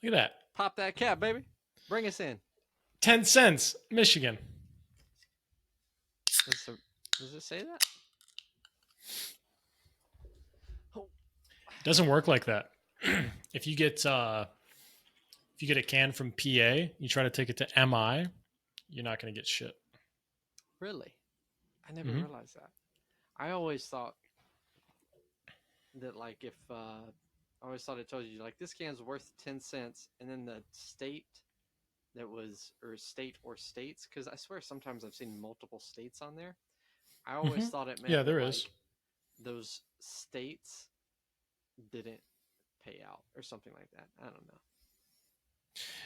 Look at that. Pop that cap, baby. Bring us in. 10 cents, Michigan. Does, does it say that? Oh, It doesn't work like that. if you get if you get a can from PA, you try to take it to MI, you're not going to get shit. really? I never Mm-hmm. realized that. I always thought that like if I always thought it told you like this can's worth 10 cents, and then the state that was or state or states, because I swear sometimes I've seen multiple states on there. I always Mm-hmm. thought it Yeah, meant that there is. like those states didn't pay out or something like that. I don't know.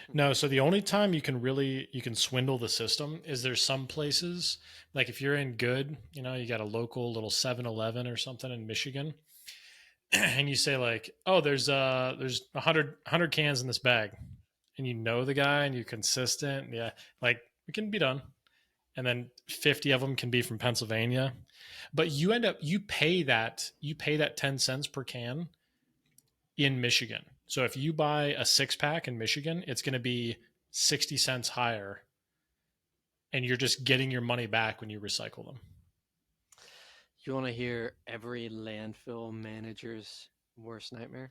Hmm. No, so the only time you can swindle the system is there's some places like if you're in good, you got a local little 7-Eleven or something in Michigan and you say like, "Oh, there's 100 cans in this bag." And you know the guy and you're consistent, yeah, like it can be done. And then 50 of them can be from Pennsylvania. But you pay that 10 cents per can in Michigan. So if you buy a 6-pack in Michigan, it's going to be 60 cents higher and you're just getting your money back when you recycle them. You want to hear every landfill manager's worst nightmare?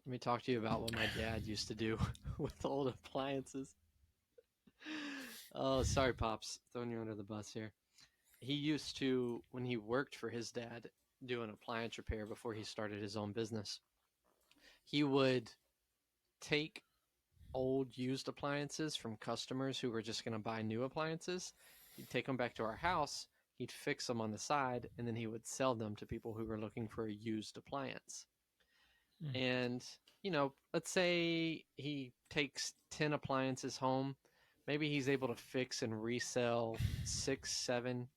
Let me talk to you about what my dad used to do with old appliances. Oh, sorry, Pops. Throwing you under the bus here. He used to, when he worked for his dad, do an appliance repair before he started his own business. He would take old used appliances from customers who were just going to buy new appliances. He'd take them back to our house, he'd fix them on the side, and then he would sell them to people who were looking for a used appliance. And, let's say he takes 10 appliances home. Maybe he's able to fix and resell six, seven,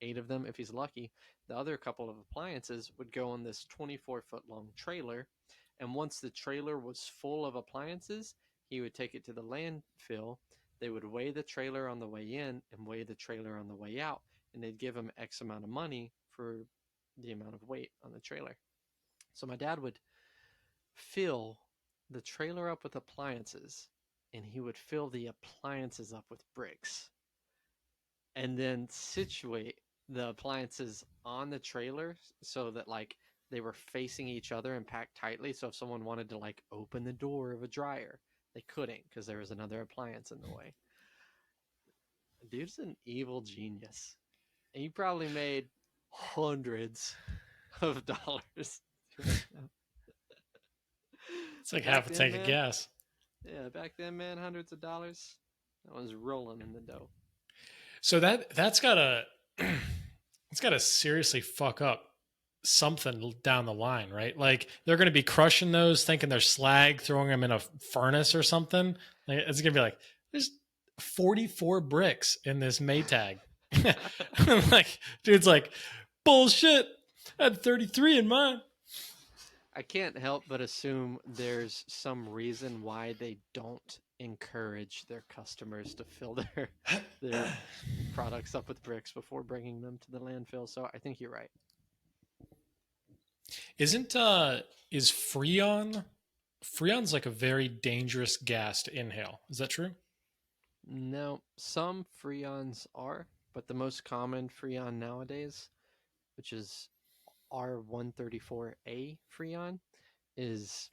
eight of them if he's lucky. The other couple of appliances would go on this 24-foot long trailer. And once the trailer was full of appliances, he would take it to the landfill. They would weigh the trailer on the way in and weigh the trailer on the way out. And they'd give him X amount of money for the amount of weight on the trailer. So my dad would fill the trailer up with appliances, and he would fill the appliances up with bricks, and then situate the appliances on the trailer so that like they were facing each other and packed tightly. So if someone wanted to like open the door of a dryer, they couldn't because there was another appliance in the way. Dude's an evil genius. And he probably made hundreds of dollars right now. It's like But half back a then, tank of man, gas. yeah, back then, man, hundreds of dollars. That was rolling in the dough. So that's got to it's got to seriously fuck up something down the line, right? Like they're going to be crushing those, thinking they're slag, throwing them in a furnace or something. Like, it's going to be like there's 44 bricks in this Maytag. Like, dude's like, bullshit. I had 33 in mine. I can't help but assume there's some reason why they don't encourage their customers to fill their products up with bricks before bringing them to the landfill. So I think you're right. Isn't is Freon's like a very dangerous gas to inhale. Is that true? No, some freons are, but the most common freon nowadays, which is R134A freon, is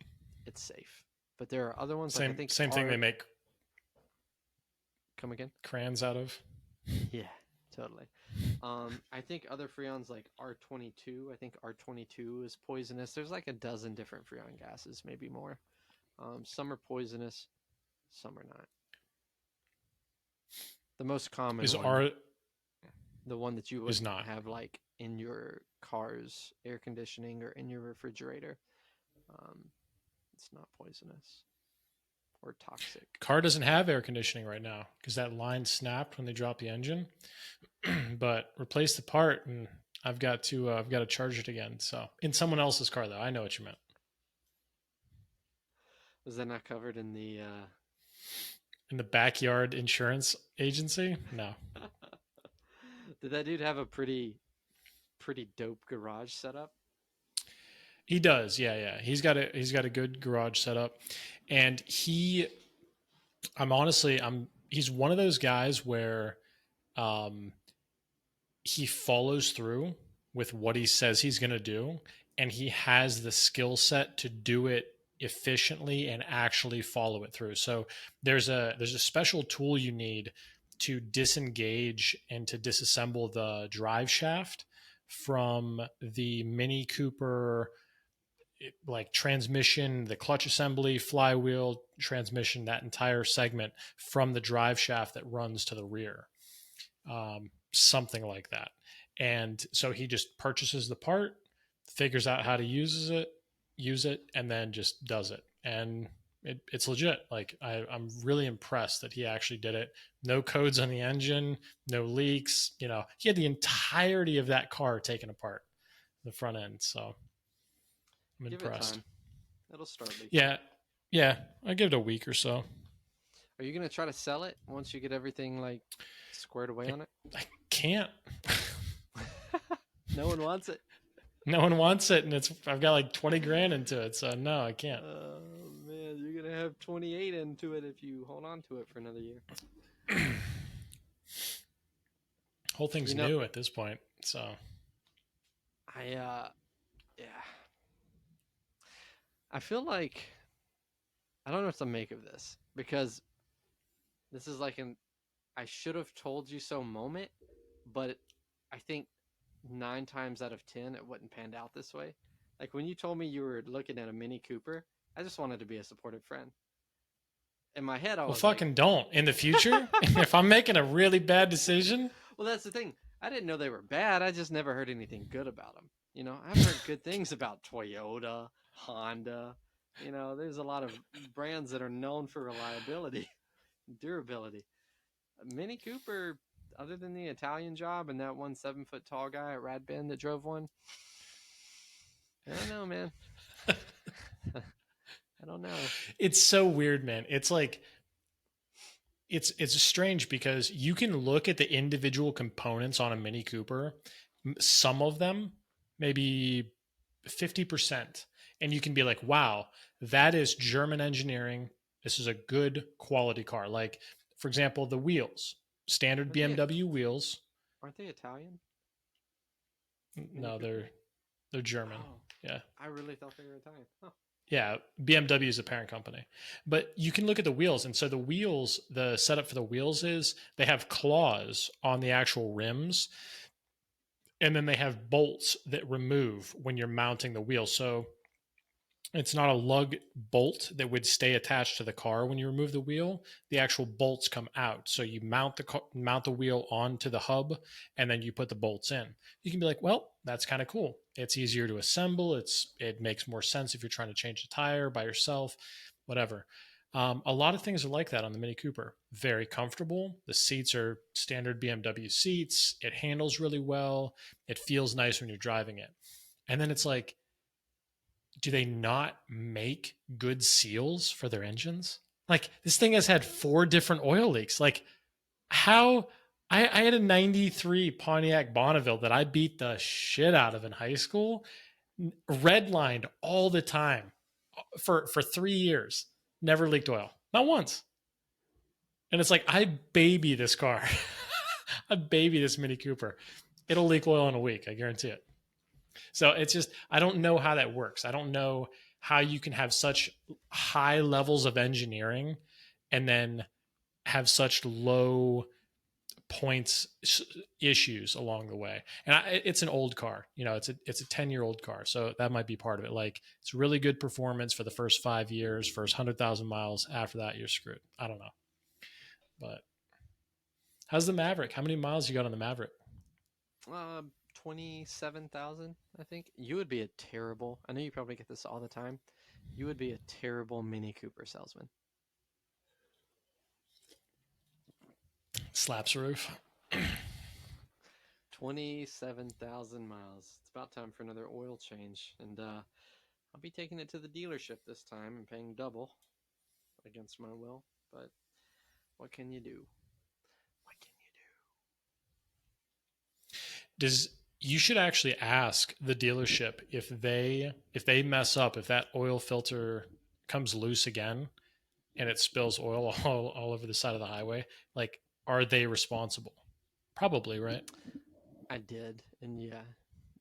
it's safe. But there are other ones like I think Same thing they R make come again. crayons out of. Yeah, totally. I think other freons like R22. I think R22 is poisonous. There's like a dozen different freon gases, maybe more. Some are poisonous, some are not. The most common Is one, R the one that you is would not. have like in your car's air conditioning or in your refrigerator, um, it's not poisonous or toxic. Car doesn't have air conditioning right now because that line snapped when they dropped the engine. But replace the part, and I've got to charge it again. So in someone else's car though, I know what you meant. Was that not covered in the? In the backyard insurance agency, no. Did that dude have a pretty dope garage setup? He does. Yeah, yeah. He's got a good garage setup, and he's one of those guys where um he follows through with what he says he's going to do, and he has the skill set to do it efficiently and actually follow it through. So there's a special tool you need to disengage and to disassemble the drive shaft from the Mini Cooper, like transmission, the clutch assembly, flywheel, transmission, that entire segment from the drive shaft that runs to the rear, something like that. And so he just purchases the part, figures out how to use it, and then just does it. And it's legit. Like I'm really impressed that he actually did it. No codes on the engine, no leaks. He had the entirety of that car taken apart, the front end. So I'm Give it impressed. time. It'll start leaking. Yeah, yeah. I give it a week or so. Are you gonna try to sell it once you get everything like squared away I, on it? I can't. No one wants it. No one wants it, and I've got like 20 grand into it, so no, I can't. Oh man, you're gonna have 28 into it if you hold on to it for another year. Whole thing's You know, new at this point, so yeah, I feel like I don't know what to make of this because this is like an I should have told you so moment, but I think 9 times out of 10 it wouldn't panned out this way. Like when you told me you were looking at a Mini Cooper, I just wanted to be a supportive friend. In my head, I well, was like, fucking don't. In the future, if I'm making a really bad decision, well, that's the thing. I didn't know they were bad. I just never heard anything good about them. I've heard good things about Toyota, Honda. There's a lot of brands that are known for reliability, durability. Mini Cooper, other than the Italian job and that one 7 foot tall guy at Rad Bend that drove one, I don't know, man. I don't know. it's so weird, man. It's like it's strange because you can look at the individual components on a Mini Cooper, some of them, maybe 50%, and you can be like, wow, that is German engineering. This is a good quality car. Like, for example, the wheels, standard Are they? BMW wheels. Aren't they Italian? Mini No, Cooper? they're German. Oh, Yeah. I really thought they were Italian. Huh. Yeah, BMW is a parent company. But you can look at the wheels. And so the wheels, the setup for the wheels is they have claws on the actual rims. And then they have bolts that remove when you're mounting the wheel. So it's not a lug bolt that would stay attached to the car when you remove the wheel. The actual bolts come out. So you mount the wheel onto the hub, and then you put the bolts in. You can be like, well, that's kind of cool. It's easier to assemble. It makes more sense if you're trying to change the tire by yourself, whatever. A lot of things are like that on the Mini Cooper. Very comfortable. The seats are standard BMW seats. It handles really well. It feels nice when you're driving it. And then it's like, do they not make good seals for their engines? Like this thing has had 4 different oil leaks. Like how I had a 93 Pontiac Bonneville that I beat the shit out of in high school, redlined all the time for 3 years, never leaked oil, not once. And it's like I baby this car, I baby this Mini Cooper. It'll leak oil in a week, I guarantee it. So it's just, I don't know how that works. I don't know how you can have such high levels of engineering and then have such low points issues along the way. And it's an old car, it's a 10-year-old car. So that might be part of it. Like it's really good performance for the first 5 years, first 100,000 miles. After that, you're screwed. I don't know. But how's the Maverick? How many miles you got on the Maverick? 27,000, I think. You would be a terrible, I know you probably get this all the time. You would be a terrible Mini Cooper salesman. Slaps roof. 27,000 miles. It's about time for another oil change. And I'll be taking it to the dealership this time and paying double against my will. But what can you do? What can you do? Does You should actually ask the dealership if they mess up, if that oil filter comes loose again and it spills oil all over the side of the highway, like are they responsible? Probably, right? I did, and yeah,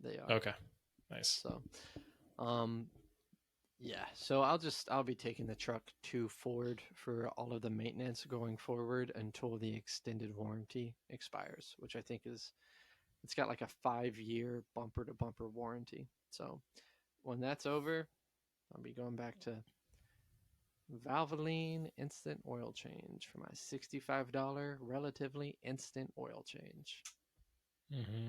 they are. Okay. Nice. So, um, yeah. So I'll be taking the truck to Ford for all of the maintenance going forward until the extended warranty expires, which I think is it's got like a 5 year bumper to bumper warranty. So when that's over, I'll be going back to Valvoline instant oil change for my $65 relatively instant oil change. Hmm.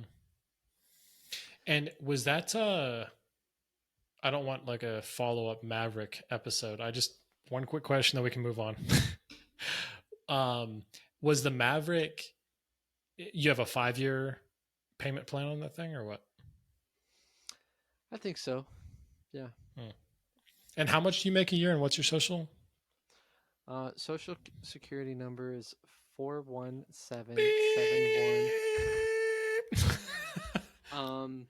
And was that I don't want like a follow-up Maverick episode. I just one quick question that we can move on. um was the Maverick, you have a 5-year payment plan on that thing or what? I think so. Yeah. Hmm. And how much do you make a year and what's your social? Social security number is Beep. 41771. Um,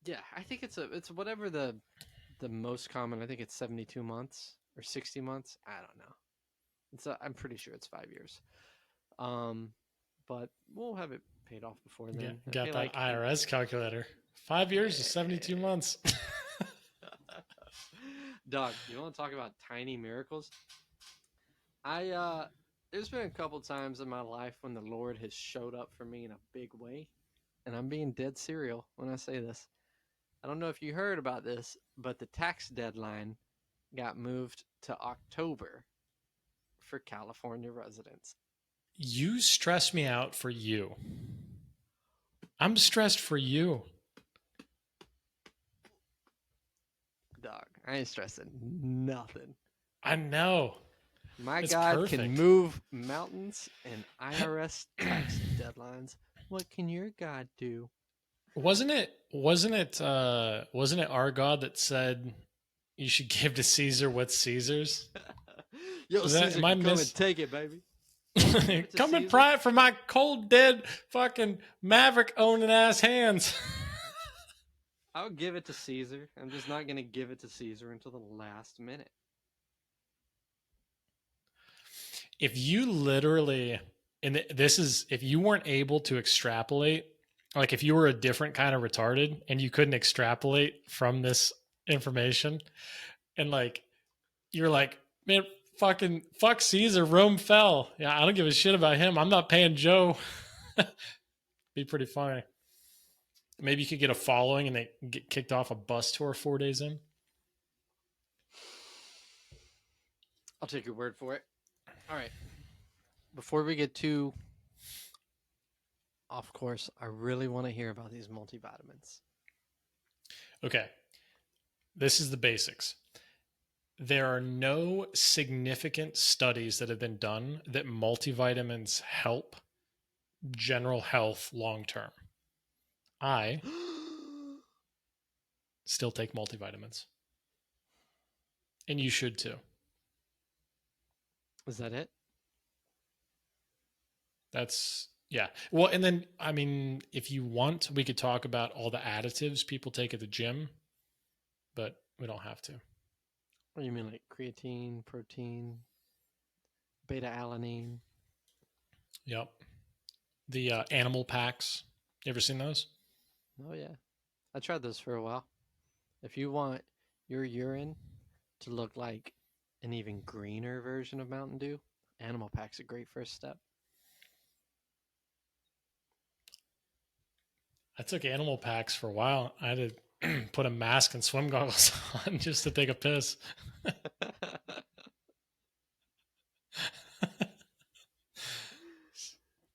yeah, I think it's whatever the most common. I think it's 72 months or 60 months. I don't know. I'm pretty sure it's 5 years. Um, but we'll have it paid off before Yeah, then. I got pay that like IRS calculator. 5 years is 72 months. Doug, you want to talk about tiny miracles? I there's been a couple times in my life when the Lord has showed up for me in a big way, and I'm being dead serial when I say this. I don't know if you heard about this, but the tax deadline got moved to October for California residents. You stress me out for you. I'm stressed for you. Dog, I ain't stressing nothing. I know. My It's God can perfect. move mountains and IRS tax deadlines. What can your God do? Wasn't it our God that said you should give to Caesar what's Caesar's? Yo, Is that Caesar am I can come and miss take it, baby. Give it to come and Caesar. pry it from my cold dead fucking Maverick owning ass hands? I'll give it to Caesar. I'm just not going to give it to Caesar until the last minute. If you literally, and this is if you weren't able to extrapolate, like if you were a different kind of retarded and you couldn't extrapolate from this information, and like you're like, man, fucking fuck Caesar, Rome fell. Yeah, I don't give a shit about him. I'm not paying Joe. Be pretty funny. Maybe you could get a following and they get kicked off a bus tour 4 days in. I'll take your word for it. All right. Before we get too off course, I really want to hear about these multivitamins. Okay, this is the basics. There are no significant studies that have been done that multivitamins help general health long term. I still take multivitamins, and you should too. Is that it? That's yeah. Well, and then I mean, if you want, we could talk about all the additives people take at the gym, but we don't have to. What do you mean, like creatine, protein, beta alanine? Yep. The animal packs. You ever seen those? Oh, yeah. I tried those for a while. If you want your urine to look like an even greener version of Mountain Dew, Animal Pack's a great first step. I took animal packs for a while. I had to put a mask and swim goggles on just to take a piss.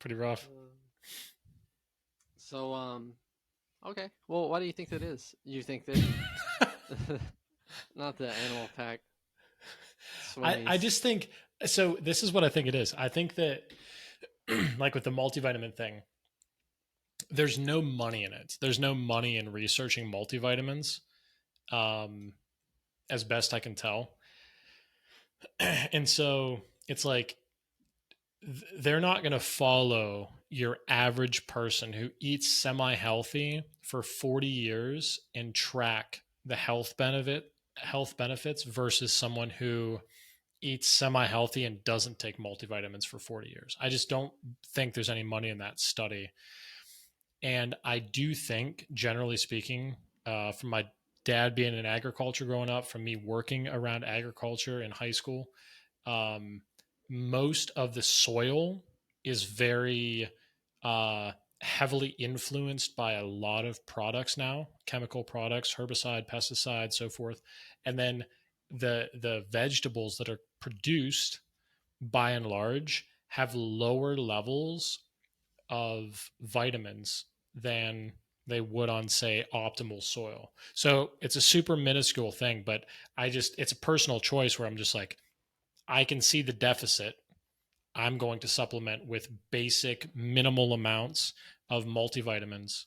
Pretty rough. So, okay. Well, why do you think that is? You think that not the Animal Pack I swimmies? just think so. This is what I think it is. I think that, like with the multivitamin thing, there's no money in it. There's no money in researching multivitamins, um, as best I can tell. And so it's like they're not going to follow your average person who eats semi-healthy for 40 years and track the health benefits versus someone who eats semi-healthy and doesn't take multivitamins for 40 years. I just don't think there's any money in that study. And I do think, generally speaking, from my dad being in agriculture growing up, from me working around agriculture in high school, um, most of the soil is very uh, heavily influenced by a lot of products now, chemical products, herbicide, pesticide, so forth. And then the vegetables that are produced by and large have lower levels of vitamins than they would on, say, optimal soil. So it's a super minuscule thing, but it's a personal choice where I'm just like, I can see the deficit. I'm going to supplement with basic minimal amounts of multivitamins.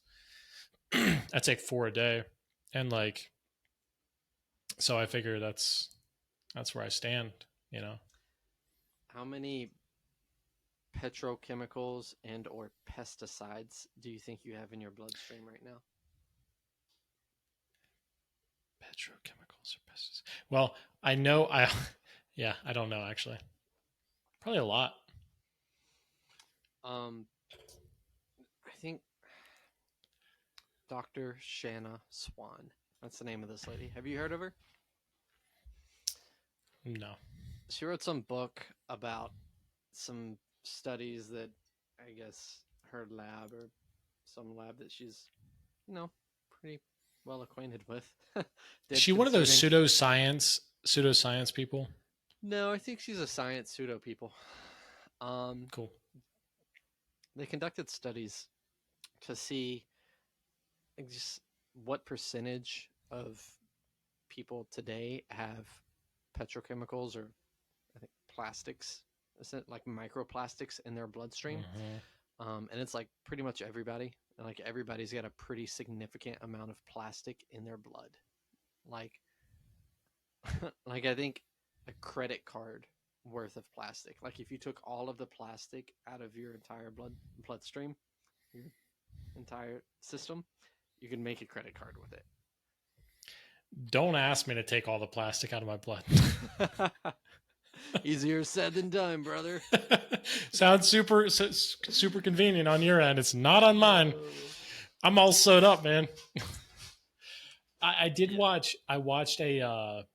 I take 4 a day. And like, so I figure that's where I stand, you know. How many petrochemicals and or pesticides do you think you have in your bloodstream right now? Petrochemicals or pesticides. Well, I know I yeah, I don't know actually. Probably a lot. Um, I think Dr. Shanna Swan. That's the name of this lady. Have you heard of her? No. She wrote some book about some studies that I guess her lab or some lab that she's, you know, pretty well acquainted with Is did she one of those concerning. pseudoscience people? No, I think she's a science pseudo people. Um, Cool. they conducted studies to see just what percentage of people today have petrochemicals or I think plastics, like microplastics in their bloodstream. Mm-hmm. And it's like pretty much everybody. Like everybody's got a pretty significant amount of plastic in their blood. Like, like I think a credit card worth of plastic. Like if you took all of the plastic out of your entire bloodstream, your entire system, you can make a credit card with Don't ask me to take all the plastic out of my blood. it. Easier said than done, brother. Sounds super convenient on your end. It's not on mine. Oh. I'm all sewed up, man. I did Yeah. watch. I watched a.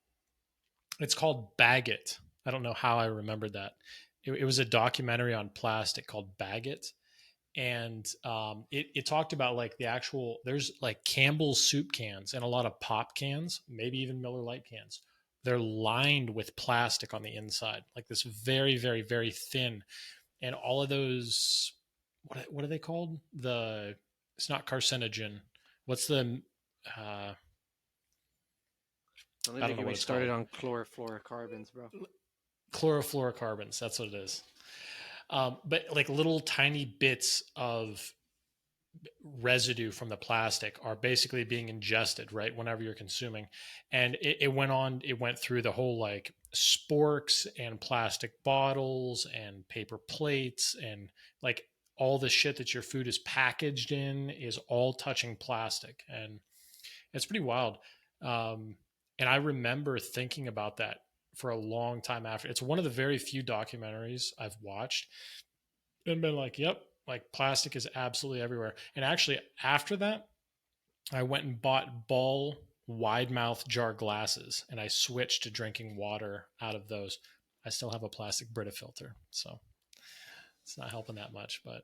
It's called Bag It. I don't know how I remembered that. It was a documentary on plastic called Bag It, and it talked about like the actual. There's like Campbell's soup cans and a lot of pop cans, maybe even Miller Lite cans. They're lined with plastic on the inside, like this very, very, very thin. And all of those, what are they called? It's not carcinogen. What's the uh, Don't I even don't know get what me it's started called. on chlorofluorocarbons, bro. Chlorofluorocarbons. That's what it is. But like little tiny bits of residue from the plastic are basically being ingested right whenever you're consuming, and it went through the whole like sporks and plastic bottles and paper plates and like all the shit that your food is packaged in is all touching plastic, and it's pretty wild. um, and I remember thinking about that for a long time after. It's one of the very few documentaries I've watched and been like, yep, like plastic is absolutely everywhere. And actually, after that, I went and bought ball wide mouth jar glasses and I switched to drinking water out of those. I still have a plastic Brita filter, so it's not helping that much, but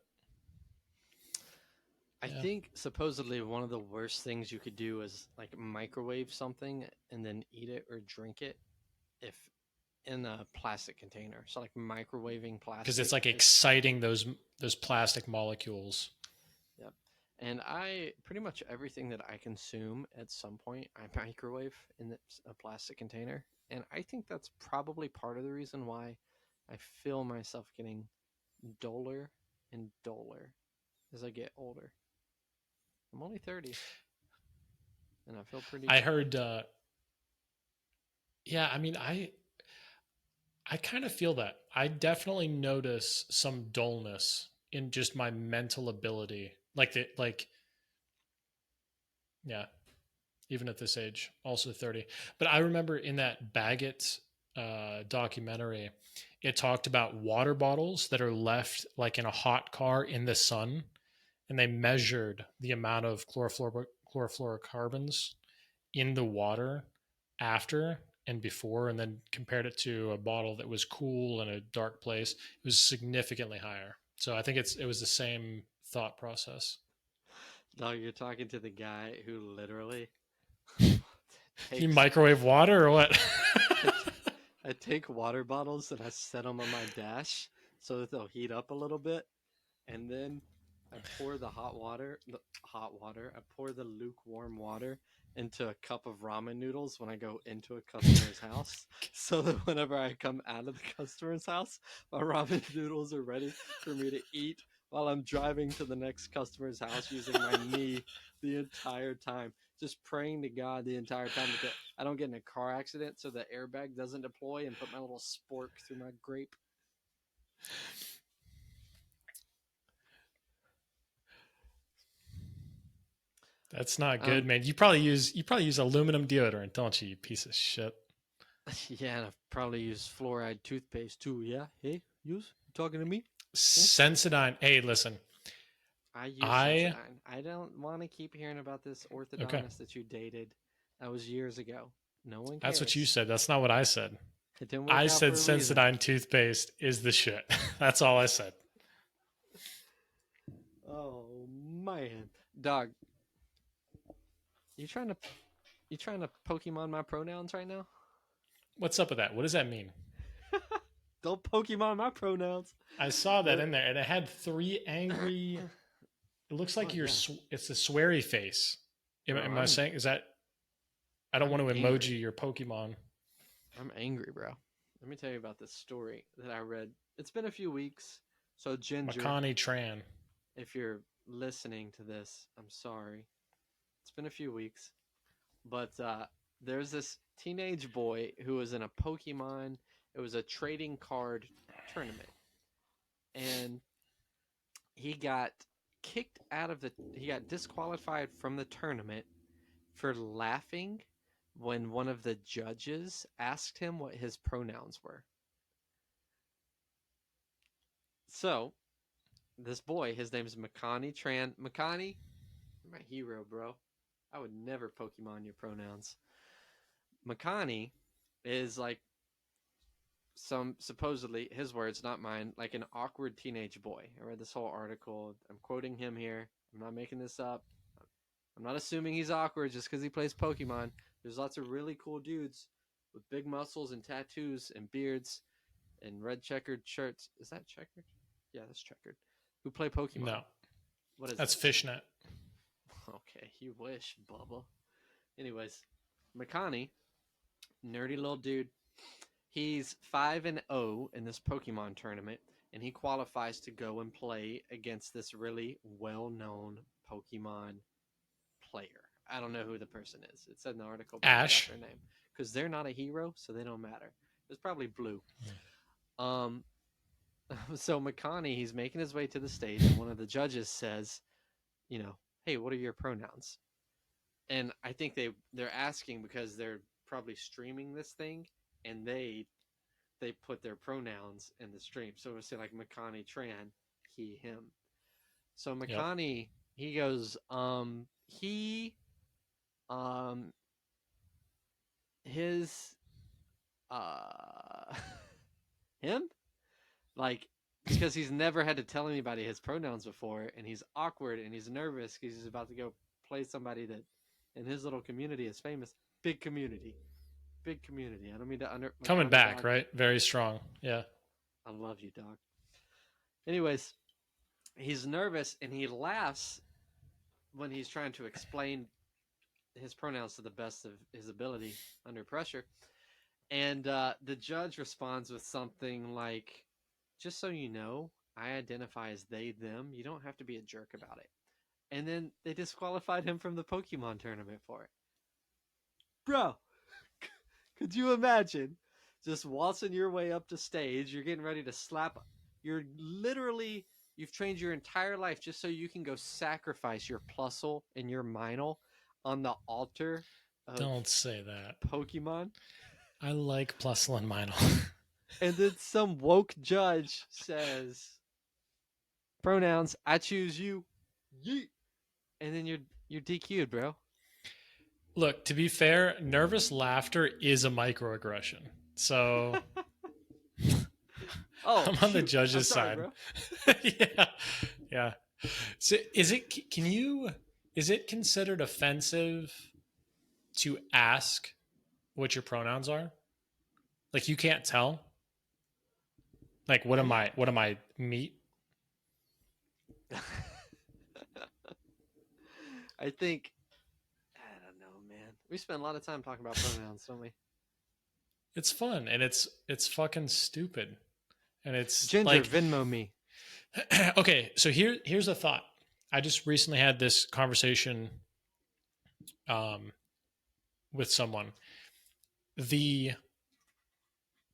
I yeah. think supposedly one of the worst things you could do is like microwave something and then eat it or drink it if in a plastic container. So like microwaving Because it's plastic like is exciting those plastic molecules. yep. And I pretty much everything that I consume at some point I microwave in a plastic container, and I think that's probably part of the reason why I feel myself getting duller and duller as I get older. I'm only 30 and I feel pretty I good. heard yeah, I mean, I kind of feel that. I definitely notice some dullness in just my mental ability. Yeah, even at this age, also 30. But I remember in that Baggett documentary, it talked about water bottles that are left like in a hot car in the sun, and they measured the amount of chlorofluorocarbons in the water after and before, and then compared it to a bottle that was cool in a dark place. It was significantly higher. So I think it was the same thought process. No, you're talking to the guy who literally You takes. microwave water or what? I, t- I take water bottles and I set them on my dash so that they'll heat up a little bit, and then I pour the hot water. I pour the lukewarm water into a cup of ramen noodles when I go into a customer's house, so that whenever I come out of the customer's house, my ramen noodles are ready for me to eat while I'm driving to the next customer's house using my knee the entire time. Just praying to God the entire time that I don't get in a car accident so the airbag doesn't deploy and put my little spork through my grape. That's not good, Um, man. You probably use aluminum deodorant, don't you? You piece of shit. Yeah, and I've probably used fluoride toothpaste too. Yeah, hey, use? You talking to me? Yeah. Sensodyne. Hey, listen. I use I Sensodyne. I don't want to keep hearing about this okay. orthodontist that you dated. That was years ago. No one That's what you cares. said. That's not what I said. It didn't work I out said for a reason. Sensodyne toothpaste is the shit. That's all I said. Oh man, dog, you trying to Pokemon my pronouns right now? What's up with that? What does that mean? Don't Pokemon my pronouns. I saw that There. in there, and it had three angry. It looks like What? you're. Yeah, It's a sweary face. bro. Am I saying? Is that? I don't I'm want to angry. emoji your Pokemon. I'm angry, bro. Let me tell you about this story that I read. It's been a few weeks. So, Ginger, Makani Tran. if you're listening to this, I'm sorry. It's been a few weeks. But there's this teenage boy who was in a Pokemon, it was a trading card tournament. And he got he got disqualified from the tournament for laughing when one of the judges asked him what his pronouns were. So, this boy, his name is Makani Tran. Makani, you're my hero, bro. I would never Pokemon your pronouns. Makani is like some supposedly his words, not mine, like an awkward teenage boy. I read this whole article. I'm quoting him here. I'm not making this up. I'm not assuming he's awkward just because he plays Pokemon. There's lots of really cool dudes with big muscles and tattoos and beards and red checkered shirts. Is that checkered? Yeah, that's checkered. Who play Pokemon? No, What is that's that? fishnet. Okay, you wish, Bubba. Anyways, Makani, nerdy little dude. He's 5-0 in this Pokemon tournament, and he qualifies to go and play against this really well-known Pokemon player. I don't know who the person is. It said in the article, but I forgot Ash. their name because they're not a hero, so they don't matter. It's probably Blue. Um, so Makani, he's making his way to the stage, and one of the judges says, hey, what are your pronouns? And I think they're asking because they're probably streaming this thing, and they put their pronouns in the stream. So it'll say like Makani Tran, he, him. So Yep. Makani, he goes, he, um, his, uh, him? Like, because he's never had to tell anybody his pronouns before, and he's awkward and he's nervous because he's about to go play somebody that in his little community is famous. Big community. Big community. I don't mean to Coming Makani back, dog. right? Very strong. Yeah. I love you, dog. Anyways, he's nervous and he laughs when he's trying to explain his pronouns to the best of his ability under pressure. And the judge responds with something like, just so you know, I identify as they, them. You don't have to be a jerk about it. And then they disqualified him from the Pokemon tournament for it. Bro, could you imagine just waltzing your way up to stage. You're getting ready to slap. You're literally, you've trained your entire life just so you can go sacrifice your plusle and your minal on the altar of Don't say that. Pokemon. I like Plusle and Minor. And then some woke judge says, pronouns, I choose you. Yeet. And then you're DQ'd, bro. Look, to be fair, nervous laughter is a microaggression. So Oh, I'm on the shoot. I'm judge's sorry, side. bro. Yeah. Yeah. So is it considered offensive to ask what your pronouns are? Like you can't tell? Like what am I? What am I? Meat? I think, I don't know, man. We spend a lot of time talking about pronouns, don't we? It's fun and it's fucking stupid. And it's Ginger, like Venmo me. okay, so here's a thought. I just recently had this conversation um, with someone. The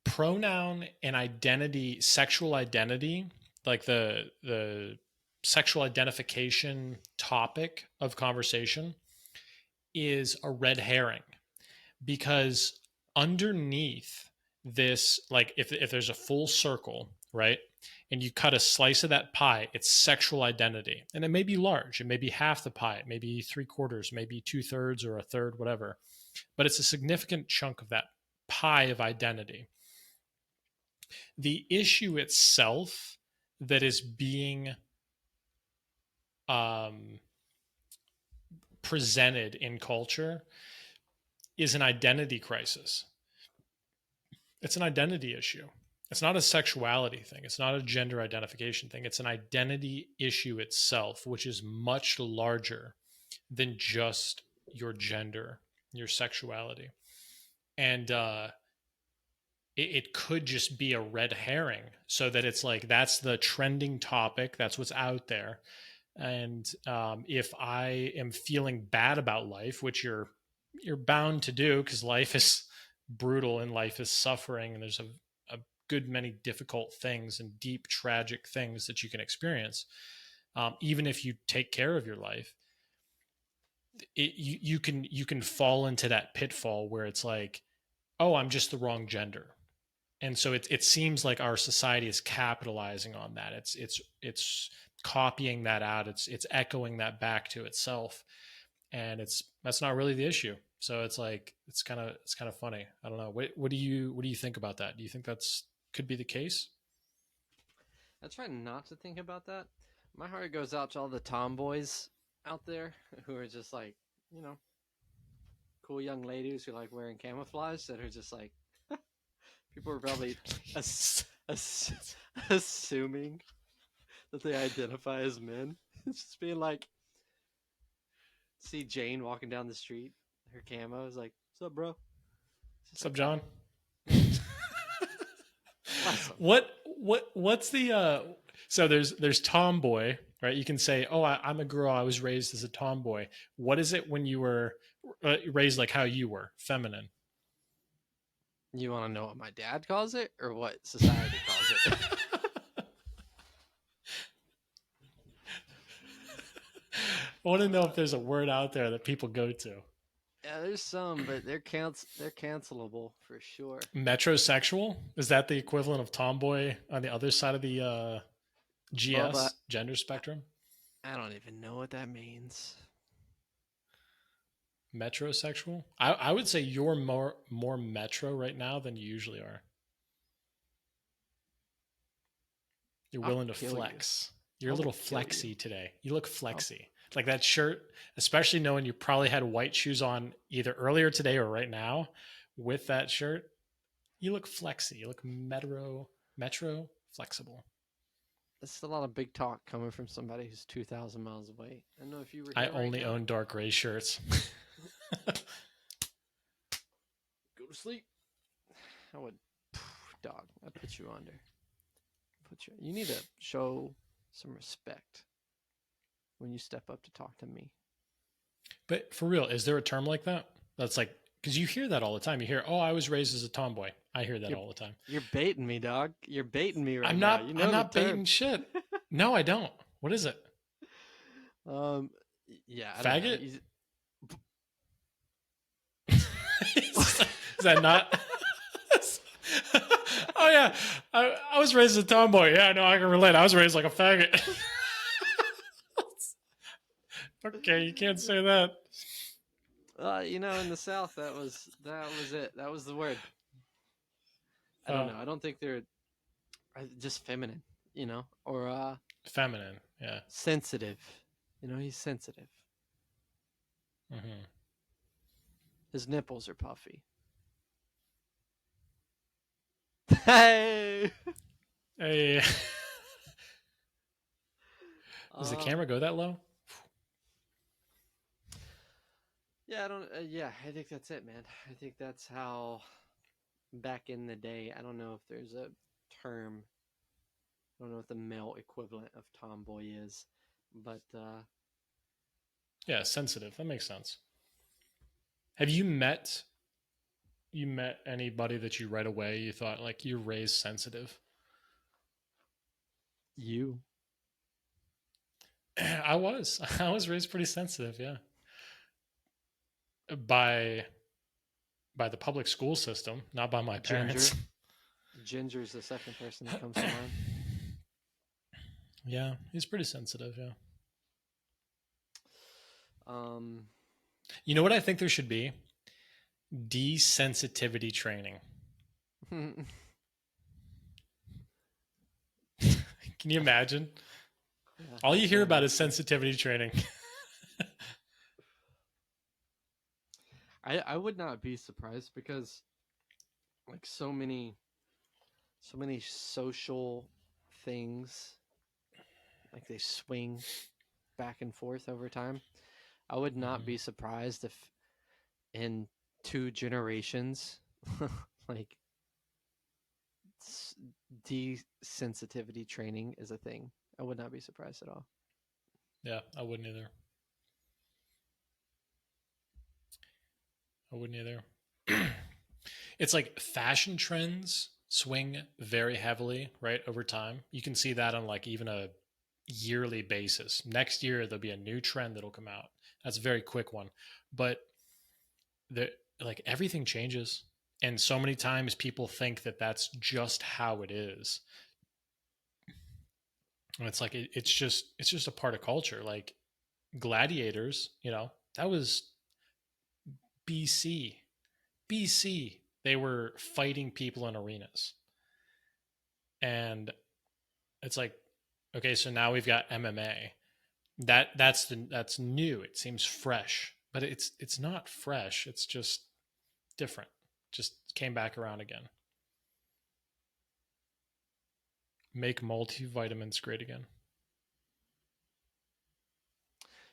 pronoun and identity, sexual identity, like the sexual identification topic of conversation is a red herring because underneath this, like if there's a full circle, right? And you cut a slice of that pie, it's sexual identity. And it may be large, it may be half the pie, it may be 3/4, maybe 2/3 or a third, whatever. But it's a significant chunk of that pie of identity. The issue itself that is being um, presented in culture is an identity crisis. It's an identity issue. It's not a sexuality thing. It's not a gender identification thing. It's an identity issue itself, which is much larger than just your gender, your sexuality. And it could just be a red herring so that it's like, that's the trending topic. That's what's out there. And if I am feeling bad about life, which you're bound to do because life is brutal and life is suffering and there's a good many difficult things and deep tragic things that you can experience, even if you take care of your life, you can fall into that pitfall where it's like, oh, I'm just the wrong gender. And so it seems like our society is capitalizing on that. It's copying that out. It's echoing that back to itself, and that's not really the issue. So it's like it's kind of funny. I don't know. What do you think about that? Do you think that's could be the case? I try not to think about that. My heart goes out to all the tomboys out there who are just like, you know, cool young ladies who like wearing camouflage that are just like, people are probably assuming that they identify as men. It's just being like, see Jane walking down the street, her camo is like, "What's up, bro? What's up, John? Awesome." What's the so there's tomboy, right? You can say, oh, I'm a girl, I was raised as a tomboy. What is it when you were raised like how you were, feminine? You want to know what my dad calls it or what society calls it? I want to know if there's a word out there that people go to. Yeah, there's some, but they're cancelable for sure. Metrosexual, is that the equivalent of tomboy on the other side of the GS gender spectrum? I don't even know what that means. Metrosexual? I would say you're more metro right now than you usually are. You're willing to flex. You're a little flexy today. You look flexy. Like that shirt, especially knowing you probably had white shoes on either earlier today or right now with that shirt. You look flexy. You look metro flexible. That's a lot of big talk coming from somebody who's 2,000 miles away. I don't know if you were. I only own dark gray shirts. Go to sleep. I would, dog. I'd put you under. You need to show some respect when you step up to talk to me. But for real, is there a term like that? That's like, Because you hear that all the time. You hear, "Oh, I was raised as a tomboy." I hear that You're all the time. you're baiting me, dog. You're baiting me right I'm now. not. You I'm know the not term. baiting shit. No, I don't. What is it? um, yeah, I don't know. Faggot? Is that not? Oh yeah, I was raised as a tomboy. Yeah, no, I can relate. I was raised like a faggot. Okay, you can't say that. In the South, that was it. That was the word. I don't Uh, know. I don't think they're just feminine, or Feminine. Yeah. sensitive. He's sensitive. Hmm. His nipples are puffy. Hey. Hey, does the Um. camera go that low? Yeah, I don't. Yeah, I think that's it, man. I think that's how back in the day. I don't know if there's a term. I don't know what the male equivalent of tomboy is, but Yeah, sensitive. That makes sense. Have you met anybody that you right away you thought like you're raised sensitive? you. I was raised pretty sensitive. Yeah, by by the public school system, not by my parents. Ginger. Ginger's the second person that comes to mind. Yeah, he's pretty sensitive. Yeah. Um, You know what I think there should be? Desensitivity training. Can you imagine? yeah, All you hear very about is much so. sensitivity training. I would not be surprised because like so many social things like they swing back and forth over time. I would not Mhm. be surprised if in 2 generations like desensitivity training is a thing. I would not be surprised at all. Yeah, I wouldn't either. I wouldn't either. It's like fashion trends swing very heavily, right, over time. You can see that on like even a yearly basis. Next year there'll be a new trend that'll come out. That's a very quick one. But the like everything changes. And so many times people think that that's just how it is. And it's like it's just a part of culture. Like gladiators, that was BC. BC. They were fighting people in arenas. And it's like, okay, so now we've got MMA. That's new. It seems fresh, but it's not fresh. It's just different. Just came back around again. Make multivitamins great again.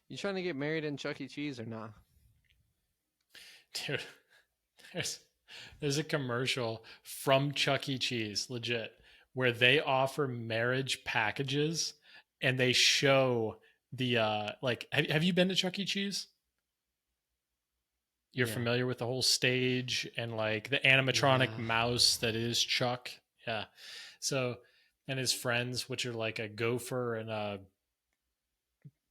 You trying to get married in Chuck E. Cheese or not? Dude, there's there's a commercial from Chuck E. Cheese, legit, where they offer marriage packages and they show the like have you been to Chuck E. Cheese? You're Yeah. familiar with the whole stage and like the animatronic Yeah. mouse that is Chuck. Yeah. So, and his friends, which are like a gopher and I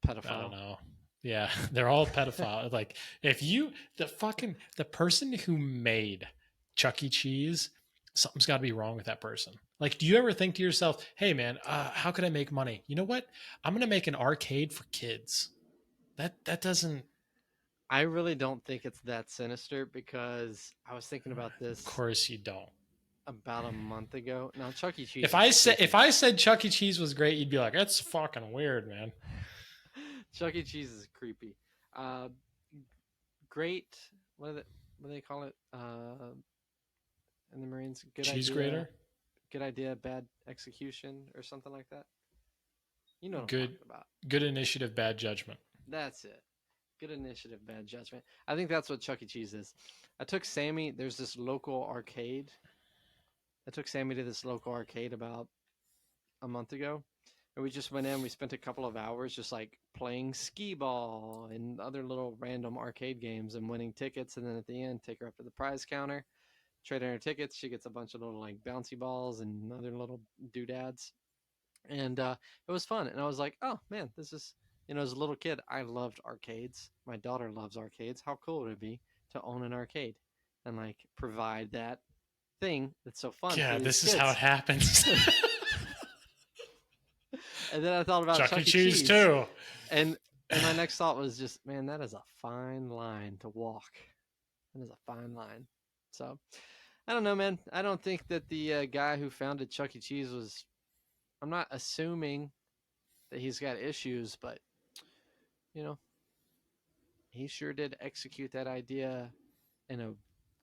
don't Pedophile. know. Yeah, they're all pedophile. Like if you the person who made Chuck E. Cheese, something's got to be wrong with that person. Like, do you ever think to yourself, "Hey, man, how could I make money? You know what? I'm gonna make an arcade for kids." That doesn't. I really don't think it's that sinister because I was thinking about Of this course, you don't. about a month ago. Now, Chuck E. If Cheese I is said if creepy. I said Chuck E. Cheese was great, you'd be like, "That's fucking weird, man." Chuck E. Cheese is creepy. Uh, great. What do they call it? In the Marines, Cheese grater, good idea, bad execution, or something like that. You know what I'm good, talking about. good initiative, bad judgment. That's it. Good initiative, bad judgment. I think that's what Chuck E. Cheese is. I took Sammy. There's this local arcade. I took Sammy to this local arcade about a month ago, And we just went in. We spent a couple of hours just like playing skee ball and other little random arcade games and winning tickets. And then at the end, take her up to the prize counter, trade in her tickets. She gets a bunch of little like bouncy balls and other little doodads. And it was fun. And I was like, oh man, this is, as a little kid, I loved arcades. My daughter loves arcades. How cool would it be to own an arcade and like provide that thing that's so fun for Yeah, these this is how it kids? happens. And then I thought about Chuck E. Chuck E. Cheese Cheese, too. and my next thought was just, man, that is a fine line to walk. That is a fine line. So I don't know, man. I don't think that the guy who founded Chuck E. Cheese was. I'm not assuming that he's got issues, but you know, he sure did execute that idea in a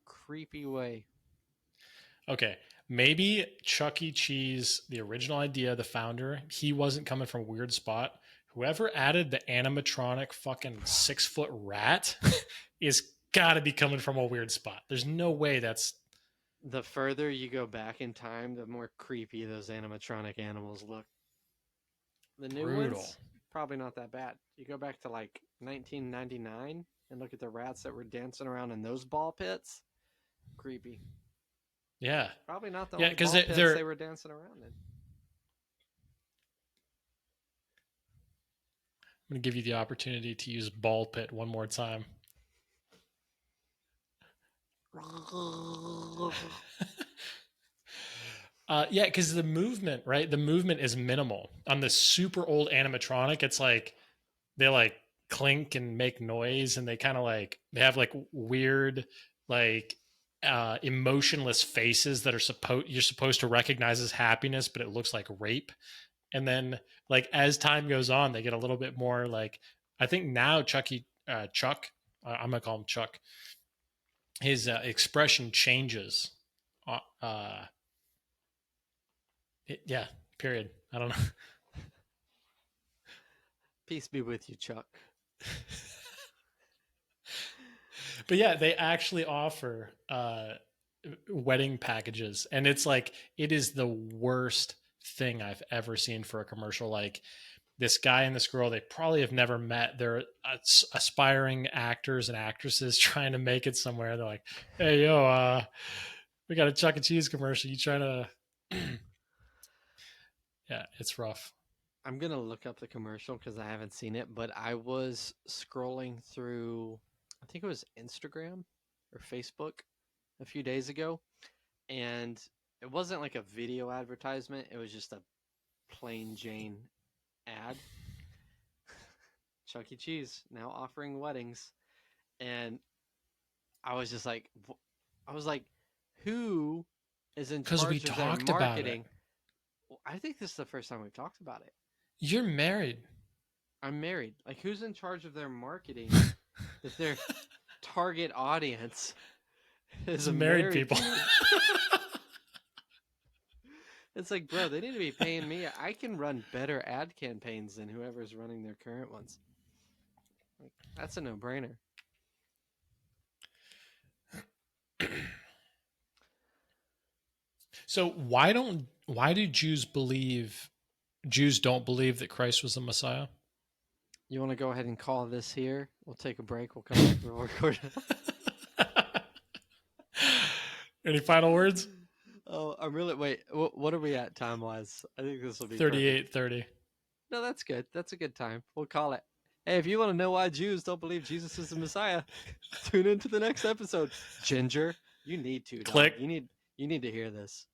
creepy way. Okay, maybe Chuck E. Cheese, the original idea, the founder, he wasn't coming from a weird spot. Whoever added the animatronic fucking 6 foot rat is got to be coming from a weird spot. There's no way that's The further you go back in time, the more creepy those animatronic animals look. The new brutal. ones, probably not that bad. You go back to like 1999 and look at the rats that were dancing around in those ball pits. Creepy. Yeah, Probably not the yeah, only because ball pits they're. they were dancing around in. I'm gonna give you the opportunity to use ball pit one more time. Yeah, because the movement, right? The movement is minimal on the super old animatronic. It's like they like clink and make noise, and they kind of like they have like weird, like emotionless faces that are supposed you're supposed to recognize as happiness, but it looks like rape. And then like as time goes on, they get a little bit more like I think now Chuck, I'm gonna call him Chuck. His expression changes. Uh, yeah, period. I don't know. Peace be with you, Chuck. But yeah, they actually offer wedding packages, and it's like it is the worst thing I've ever seen for a commercial. Like this guy and this girl, they probably have never met. They're aspiring actors and actresses trying to make it somewhere. They're like, "Hey, yo, we got a Chuck E. Cheese commercial. You trying to?" Yeah, it's rough. I'm going to look up the commercial because I haven't seen it, but I was scrolling through, I think it was Instagram or Facebook a few days ago, and it wasn't like a video advertisement, it was just a plain Jane ad. Chuck E. Cheese now offering weddings. And I was just like, I was like, who is in Because we charge of their talked about it. marketing? Well, I think this is the first time we've talked about it. You're married. I'm married. Like, who's in charge of their marketing? That their target audience is a married people. It's like, bro, they need to be paying me. I can run better ad campaigns than whoever's running their current ones. Like, that's a no-brainer. So why do Jews don't believe that Christ was the Messiah? You want to go ahead and call this here? We'll take a break. We'll come back. We'll record. Any final words? Oh, I'm really wait. What are we at time wise? I think this will be 38:30. No, that's good. That's a good time. We'll call it. Hey, if you want to know why Jews don't believe Jesus is the Messiah, tune into the next episode. Ginger, you need to. Dog. Click. You need to hear this.